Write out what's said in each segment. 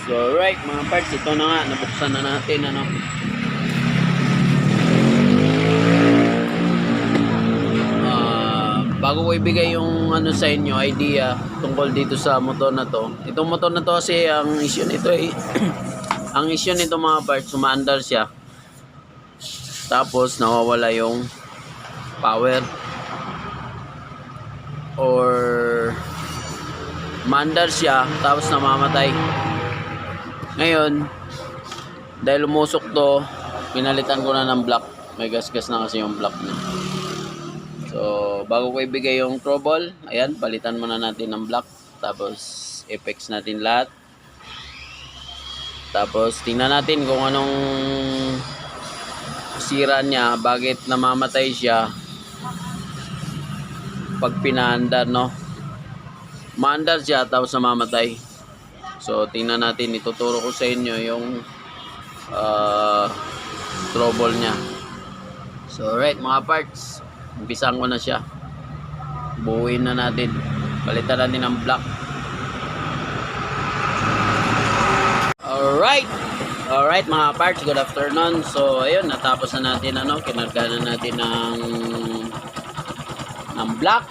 So right mga parts, ito na nga, nabuksan na natin ano. Bago ko ibigay yung ano sa inyo, idea tungkol dito sa motor na to. Itong motor na to kasi ang issue nito ay ang issue nito mga parts, sumaandar siya. Tapos nawawala yung power or mandar siya tapos namamatay. Ngayon, dahil umusok to, pinalitan ko na ng block. May gas-gas na kasi yung block niya. So, bago ko ibigay yung trouble, ayan, palitan muna natin ng block. Tapos, apex natin lahat. Tapos, tingnan natin kung anong sira niya, bakit namamatay siya pag pinaandar, no? Maandar siya, tapos namamatay. So, tingnan natin, ituturo ko sa inyo yung trouble niya. So, right, mga parts, umpisan ko na siya. Buuin na natin. Palitan natin ang block. Alright mga parts, good afternoon. So ayun, natapos na natin ano, kinarga na natin ng block.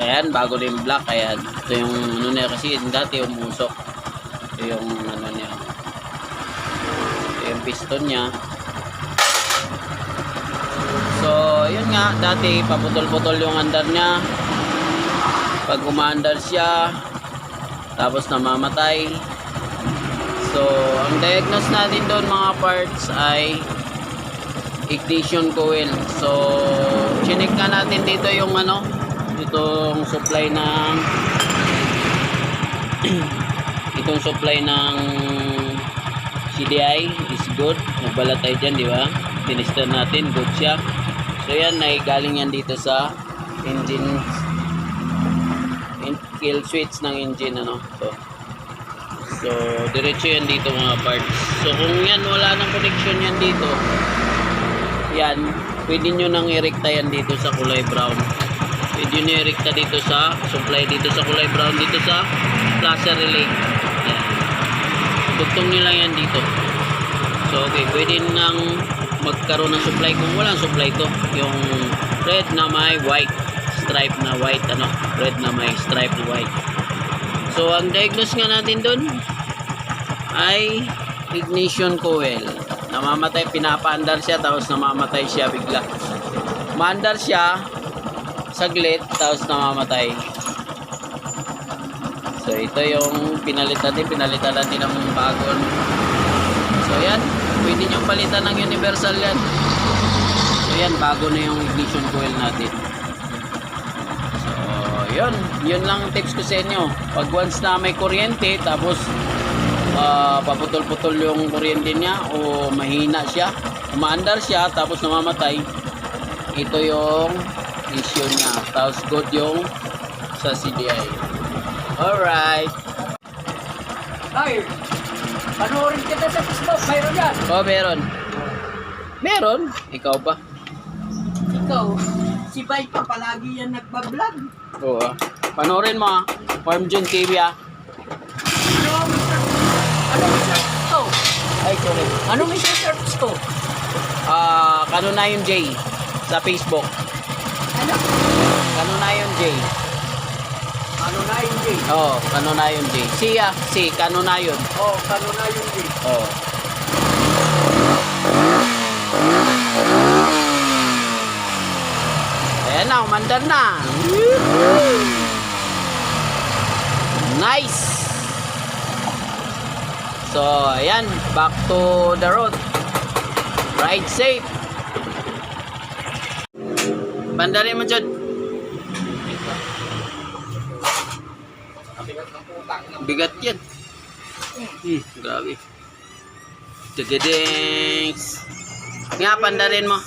Ayan, bago na yung block. Ayan, ito yung ano niya kasi dati umusok. Ito yung ano niya. Ito yung piston niya. So, yun nga, dati paputol-putol yung andar niya. Pag umaandar siya, tapos namamatay. So, ang diagnose natin doon mga parts ay ignition coil. So, chinik nga natin dito yung ano, itong supply ng itong supply ng CDI is good. Nagbalat tayo dyan, di ba? Tinister natin, good siya. So yan, ay galing yan dito sa engine, kill switch ng engine ano. So diretso yan dito mga parts. So kung yan wala nang connection yan dito, yan, pwede nyo nang irekta yan dito sa kulay brown. Pwede nyo irekta dito sa supply dito sa kulay brown, dito sa placer relay. Yan, dugtong nyo lang yan dito. So okay, pwede nang magkaroon ng supply kung walang supply to, yung red na may white stripe na white ano, red na may stripe white. So ang diagnose nga natin doon ay ignition coil. Namamatay, pinapaandar siya tapos namamatay siya bigla. Maandar siya saglit tapos namamatay. So ito yung pinalitan natin ng bagon. So yan, pwede nyo palitan ng universal yan. So yan, bago na yung ignition coil natin. So yun lang tips ko sa inyo. Pag once na may kuryente tapos paputol-putol yung kuryente niya o mahina siya, umaandar siya tapos namamatay, ito yung issue niya. Tapos good yung sa CDI. Alright. Ay, panoorin kita sa Facebook, mayroon yan. Oh, meron? Ikaw ba? Ikaw, si Bay pa palagi yan nagbablog. Oo. Panoorin mo ah. Farm June TV ah. Ano search to? Ay, sorry. Ano may search to? Kanunayon J sa Facebook. Ano? Kanunayon J. Ano na yun, Jay? Oo, Kanunayon J. Si Kanunayon. Oh, ano na yun, Jay? Oo. Ayan na, umandar na. Nice. So, ayan, back to the road. Ride safe. Bandarin mo dyan. Bigat yan. Grabe. Tigidengs. Nga, pandarin mo.